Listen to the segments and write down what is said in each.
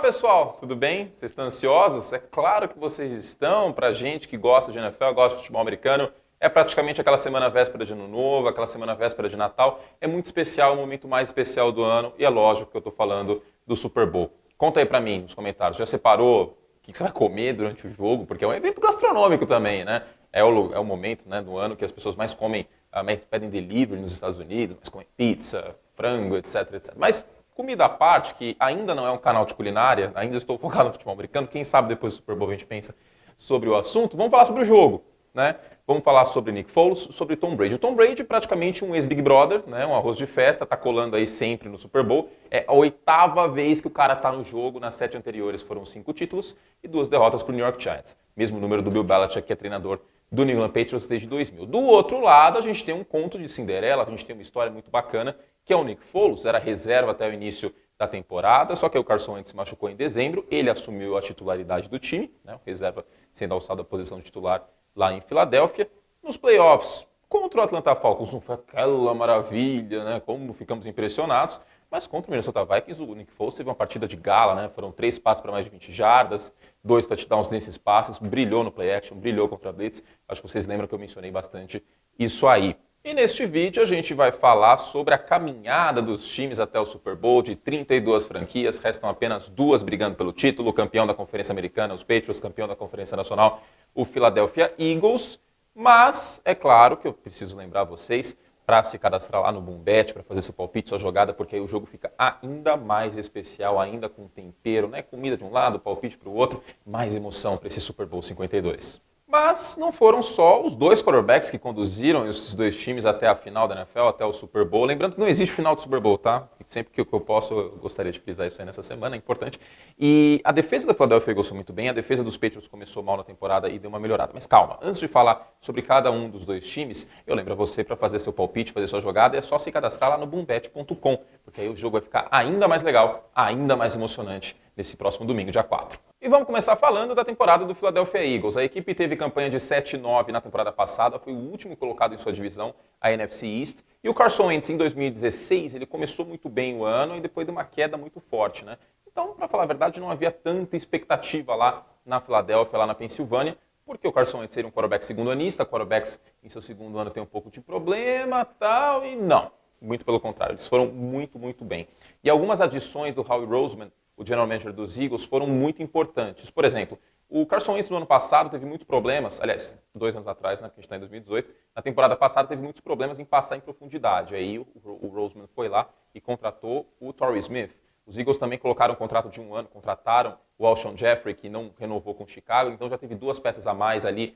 pessoal, tudo bem? Vocês estão ansiosos? É claro que vocês estão. Pra gente que gosta de NFL, gosta de futebol americano, é praticamente aquela semana véspera de Ano Novo, aquela semana véspera de Natal. É muito especial, o momento mais especial do ano e é lógico que eu estou falando do Super Bowl. Conta aí pra mim nos comentários, já separou o que você vai comer durante o jogo? Porque é um evento gastronômico também, né? É o momento, né, do ano que as pessoas mais comem, mais pedem delivery nos Estados Unidos, mais comem pizza, frango, etc, etc. Mas comida à parte, que ainda não é um canal de culinária, ainda estou focado no futebol americano, quem sabe depois do Super Bowl a gente pensa sobre o assunto, vamos falar sobre o jogo, né? Vamos falar sobre Nick Foles, sobre Tom Brady. O Tom Brady praticamente um ex-Big Brother, né? Um arroz de festa, tá colando aí sempre no Super Bowl. É a 8ª vez que o cara tá no jogo, nas 7 anteriores foram 5 títulos e 2 derrotas para o New York Giants. Mesmo número do Bill Belichick, que é treinador do New England Patriots desde 2000. Do outro lado, a gente tem um conto de Cinderela, a gente tem uma história muito bacana, que é o Nick Foles, era reserva até o início da temporada, só que o Carson Wentz se machucou em dezembro, ele assumiu a titularidade do time, né, o reserva sendo alçado à posição de titular lá em Filadélfia. Nos playoffs, contra o Atlanta Falcons, não foi aquela maravilha, né, como ficamos impressionados, mas contra o Minnesota Vikings, o Nick Foles teve uma partida de gala, né, foram 3 passes para mais de 20 jardas, 2 touchdowns nesses passes, brilhou no play action, brilhou contra a blitz, acho que vocês lembram que eu mencionei bastante isso aí. E neste vídeo a gente vai falar sobre a caminhada dos times até o Super Bowl de 32 franquias, restam apenas 2 brigando pelo título, o campeão da Conferência Americana, os Patriots, campeão da Conferência Nacional, o Philadelphia Eagles, mas é claro que eu preciso lembrar vocês para se cadastrar lá no Boombet, para fazer seu palpite, sua jogada, porque aí o jogo fica ainda mais especial, ainda com tempero, né? Comida de um lado, palpite para o outro, mais emoção para esse Super Bowl 52. Mas não foram só os 2 quarterbacks que conduziram esses 2 times até a final da NFL, até o Super Bowl. Lembrando que não existe final do Super Bowl, tá? Sempre que eu posso, eu gostaria de frisar isso aí nessa semana, é importante. E a defesa da Philadelphia Eagles foi muito bem, a defesa dos Patriots começou mal na temporada e deu uma melhorada. Mas calma, antes de falar sobre cada um dos 2 times, eu lembro a você para fazer seu palpite, fazer sua jogada, é só se cadastrar lá no Boombet.com, porque aí o jogo vai ficar ainda mais legal, ainda mais emocionante nesse próximo domingo, dia 4. E vamos começar falando da temporada do Philadelphia Eagles. A equipe teve campanha de 7-9 na temporada passada, foi o último colocado em sua divisão, a NFC East. E o Carson Wentz, em 2016, ele começou muito bem o ano e depois de uma queda muito forte, né? Então, para falar a verdade, não havia tanta expectativa lá na Filadélfia, lá na Pensilvânia, porque o Carson Wentz seria um quarterback segundo-anista, quarterbacks em seu segundo ano tem um pouco de problema, tal, e não. Muito pelo contrário, eles foram muito, muito bem. E algumas adições do Howie Roseman, o general manager dos Eagles, foram muito importantes. Por exemplo, o Carson Wentz no ano passado teve muitos problemas, aliás, 2 anos atrás, né, porque a gente está em 2018, na temporada passada teve muitos problemas em passar em profundidade. Aí o Roseman foi lá e contratou o Torrey Smith. Os Eagles também colocaram um contrato de 1 ano, contrataram o Alshon Jeffrey, que não renovou com o Chicago, então já teve 2 peças a mais ali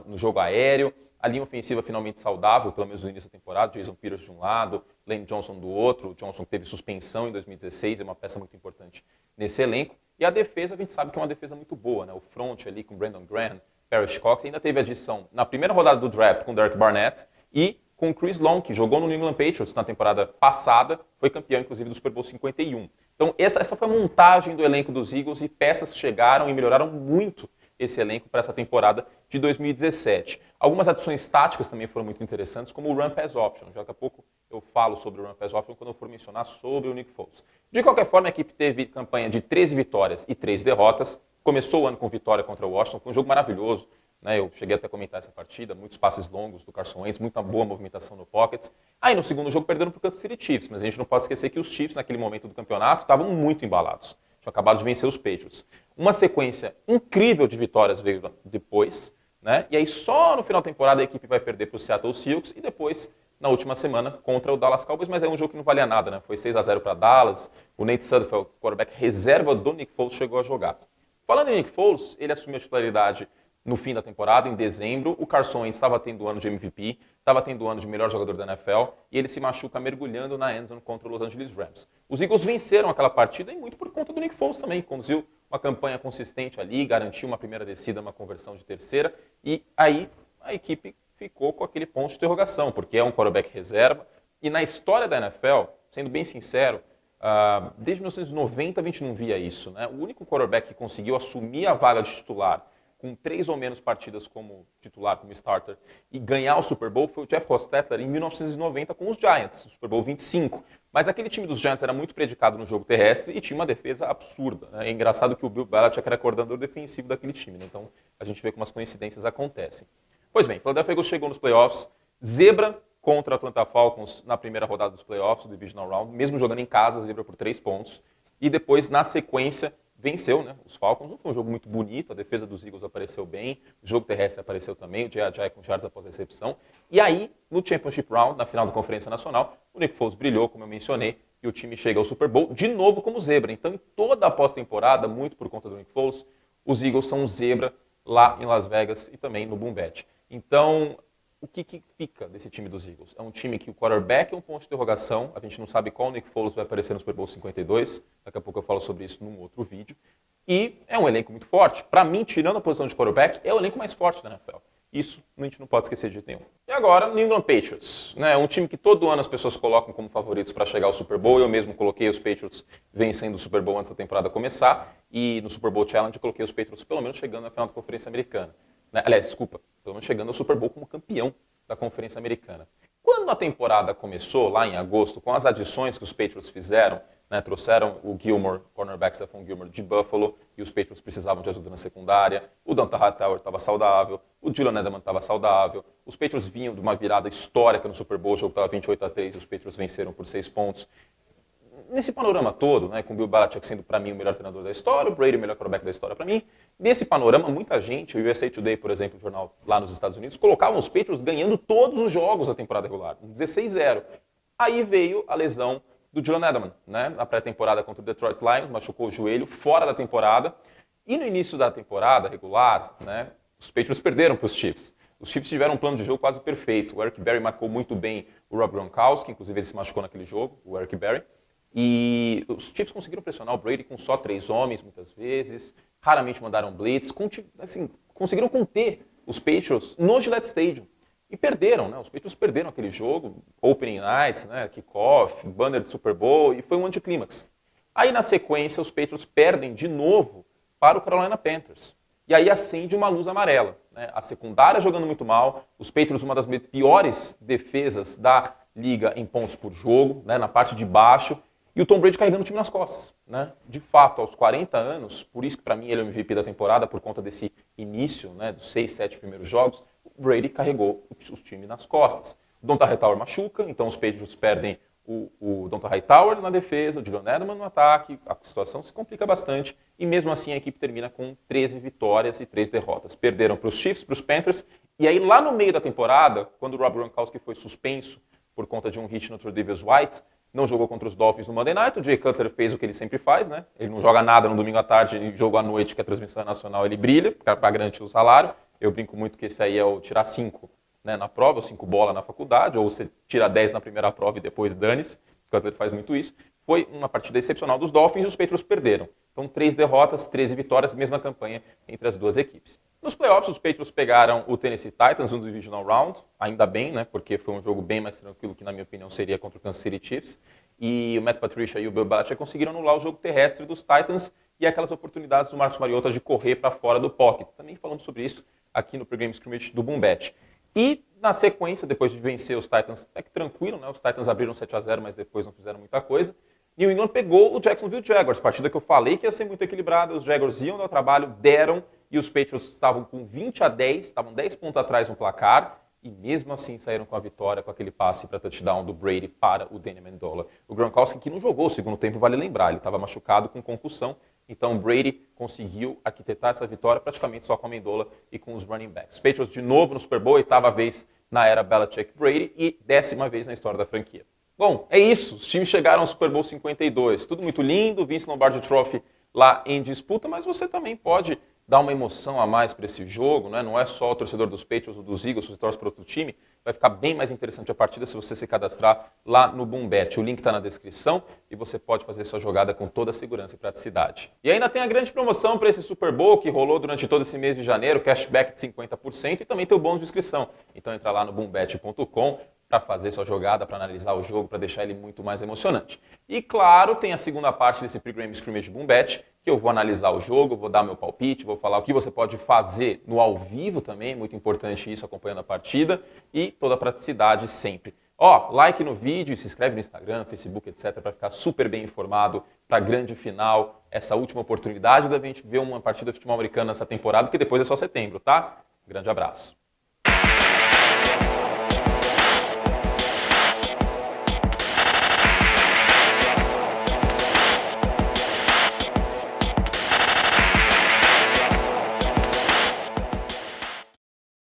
no jogo aéreo. A linha ofensiva finalmente saudável, pelo menos no início da temporada, Jason Peters de um lado, Lane Johnson do outro. O Johnson teve suspensão em 2016, é uma peça muito importante nesse elenco. E a defesa, a gente sabe que é uma defesa muito boa, né? O front ali com Brandon Graham, Parrish Cox, ainda teve adição na primeira rodada do draft com o Derek Barnett e com o Chris Long, que jogou no New England Patriots na temporada passada, foi campeão, inclusive, do Super Bowl 51. Então, essa foi a montagem do elenco dos Eagles e peças chegaram e melhoraram muito esse elenco para essa temporada de 2017. Algumas adições táticas também foram muito interessantes, como o Run Pass Option. Daqui a pouco eu falo sobre o Run Pass Option quando eu for mencionar sobre o Nick Foles. De qualquer forma, a equipe teve campanha de 13 vitórias e 3 derrotas. Começou o ano com vitória contra o Washington, foi um jogo maravilhoso, né? Eu cheguei até a comentar essa partida, muitos passes longos do Carson Wentz, muita boa movimentação no pocket. Aí no segundo jogo perderam para o Kansas City Chiefs, mas a gente não pode esquecer que os Chiefs naquele momento do campeonato estavam muito embalados. Tinham acabado de vencer os Patriots. Uma sequência incrível de vitórias veio depois, né? E aí só no final da temporada a equipe vai perder para o Seattle Seahawks e depois, na última semana, contra o Dallas Cowboys, mas é um jogo que não valia nada, né? Foi 6-0 para Dallas, o Nate Sudfeld, quarterback reserva do Nick Foles, chegou a jogar. Falando em Nick Foles, ele assumiu a titularidade no fim da temporada, em dezembro. O Carson Wentz estava tendo o ano de MVP, estava tendo o ano de melhor jogador da NFL, e ele se machuca mergulhando na endzone contra o Los Angeles Rams. Os Eagles venceram aquela partida e muito por conta do Nick Foles também, conduziu uma campanha consistente ali, garantiu uma primeira descida, uma conversão de terceira, e aí a equipe ficou com aquele ponto de interrogação, porque é um quarterback reserva, e na história da NFL, sendo bem sincero, desde 1990 a gente não via isso, né? O único quarterback que conseguiu assumir a vaga de titular com 3 ou menos partidas como titular, como starter, e ganhar o Super Bowl foi o Jeff Hostetler em 1990 com os Giants, o Super Bowl 25. Mas aquele time dos Giants era muito predicado no jogo terrestre e tinha uma defesa absurda. Né? É engraçado que o Bill Belichick era coordenador defensivo daquele time, né? Então a gente vê como as coincidências acontecem. Pois bem, Philadelphia Eagles chegou nos playoffs, zebra contra a Atlanta Falcons na primeira rodada dos playoffs, do Divisional Round, mesmo jogando em casa, zebra por 3 pontos. E depois, na sequência, venceu, né? Os Falcons. Não foi um jogo muito bonito, a defesa dos Eagles apareceu bem, o jogo terrestre apareceu também, o J.J. com jardas após a recepção. E aí, no Championship Round, na final da Conferência Nacional, o Nick Foles brilhou, como eu mencionei, e o time chega ao Super Bowl de novo como zebra. Então, em toda a pós-temporada, muito por conta do Nick Foles, os Eagles são zebra lá em Las Vegas e também no Boom Bet. Então, o que fica desse time dos Eagles? É um time que o quarterback é um ponto de interrogação, a gente não sabe qual Nick Foles vai aparecer no Super Bowl 52, daqui a pouco eu falo sobre isso num outro vídeo, e é um elenco muito forte. Para mim, tirando a posição de quarterback, é o elenco mais forte da NFL. Isso a gente não pode esquecer de jeito nenhum. E agora, New England Patriots, né? Um time que todo ano as pessoas colocam como favoritos para chegar ao Super Bowl. Eu mesmo coloquei os Patriots vencendo o Super Bowl antes da temporada começar, e no Super Bowl Challenge eu coloquei os Patriots pelo menos chegando na final da Conferência Americana. Aliás, desculpa, pelo menos chegando ao Super Bowl como campeão da Conferência Americana. Quando a temporada começou, lá em agosto, com as adições que os Patriots fizeram, né, trouxeram o Gilmore, cornerback Stephon Gilmore de Buffalo, e os Patriots precisavam de ajuda na secundária, o Donta Hightower estava saudável, o Julian Edelman estava saudável, os Patriots vinham de uma virada histórica no Super Bowl, o jogo estava 28-3 e os Patriots venceram por 6 pontos. Nesse panorama todo, né, com o Bill Belichick sendo para mim o melhor treinador da história, o Brady o melhor quarterback da história para mim, nesse panorama muita gente, o USA Today, por exemplo, o jornal lá nos Estados Unidos, colocavam os Patriots ganhando todos os jogos da temporada regular, 16-0. Aí veio a lesão do Julian Edelman, né, na pré-temporada contra o Detroit Lions, machucou o joelho fora da temporada, e no início da temporada regular, né, os Patriots perderam para os Chiefs. Os Chiefs tiveram um plano de jogo quase perfeito, o Eric Berry marcou muito bem o Rob Gronkowski, inclusive ele se machucou naquele jogo, o Eric Berry. E os Chiefs conseguiram pressionar o Brady com só 3 homens, muitas vezes. Raramente mandaram blitz. Assim, conseguiram conter os Patriots no Gillette Stadium. E perderam, né? Os Patriots perderam aquele jogo. Opening nights, né? Kickoff, banner de Super Bowl. E foi um anticlímax. Aí, na sequência, os Patriots perdem de novo para o Carolina Panthers. E aí acende uma luz amarela, né? A secundária jogando muito mal. Os Patriots, uma das piores defesas da liga em pontos por jogo, né? Na parte de baixo. E o Tom Brady carregando o time nas costas, né? De fato, aos 40 anos, por isso que para mim ele é o MVP da temporada, por conta desse início, né, dos 6, 7 primeiros jogos, o Brady carregou o time nas costas. O Donta Hightower machuca, então os Patriots perdem o Donta Hightower na defesa, o Julian Edelman no ataque, a situação se complica bastante, e mesmo assim a equipe termina com 13 vitórias e 3 derrotas. Perderam para os Chiefs, para os Panthers, e aí lá no meio da temporada, quando o Rob Gronkowski foi suspenso por conta de um hit no Tre'Davious White, não jogou contra os Dolphins no Monday Night, o Jay Cutler fez o que ele sempre faz, né? Ele não joga nada no domingo à tarde, e jogo à noite, que a transmissão é nacional, ele brilha, para garantir o salário. Eu brinco muito que esse aí é o tirar 5, né, na prova, ou 5 bola na faculdade, ou você tira 10 na primeira prova e depois dane-se. O Cutler faz muito isso. Foi uma partida excepcional dos Dolphins e os Patriots perderam. Então, 3 derrotas, 13 vitórias, mesma campanha entre as duas equipes. Nos playoffs, os Patriots pegaram o Tennessee Titans no Divisional Round, ainda bem, né, porque foi um jogo bem mais tranquilo que, na minha opinião, seria contra o Kansas City Chiefs. E o Matt Patricia e o Bill Belichick conseguiram anular o jogo terrestre dos Titans e aquelas oportunidades do Marcus Mariota de correr para fora do pocket. Também falamos sobre isso aqui no Pregame Scrimmage do Boom Bet. E na sequência, depois de vencer os Titans, é que tranquilo, né? Os Titans abriram 7-0, mas depois não fizeram muita coisa. New England pegou o Jacksonville Jaguars, partida que eu falei que ia ser muito equilibrada. Os Jaguars iam dar trabalho, deram, e os Patriots estavam com 20-10, estavam 10 pontos atrás no placar, e mesmo assim saíram com a vitória, com aquele passe para touchdown do Brady para o Danny Amendola. O Gronkowski, que não jogou o segundo tempo, vale lembrar, ele estava machucado com concussão, então o Brady conseguiu arquitetar essa vitória praticamente só com a Amendola e com os running backs. Patriots de novo no Super Bowl, 8ª vez na era Belichick-Brady e 10ª vez na história da franquia. Bom, é isso, os times chegaram ao Super Bowl 52, tudo muito lindo, Vince Lombardi Trophy lá em disputa, mas você também pode dar uma emoção a mais para esse jogo, né? Não é só o torcedor dos Patriots ou dos Eagles, se você torce para outro time, vai ficar bem mais interessante a partida se você se cadastrar lá no Boom Bet. O link está na descrição e você pode fazer sua jogada com toda a segurança e praticidade. E ainda tem a grande promoção para esse Super Bowl que rolou durante todo esse mês de janeiro, cashback de 50% e também tem o bônus de inscrição. Então entra lá no boombet.com para fazer sua jogada, para analisar o jogo, para deixar ele muito mais emocionante. E claro, tem a segunda parte desse Pregame Scrimmage Boom Bet, que eu vou analisar o jogo, vou dar meu palpite, vou falar o que você pode fazer no ao vivo também, muito importante isso, acompanhando a partida, e toda a praticidade sempre Ó, like no vídeo, se inscreve no Instagram, Facebook, etc, para ficar super bem informado para a grande final, essa última oportunidade da gente ver uma partida de futebol americano nessa temporada, que depois é só setembro, tá? Grande abraço.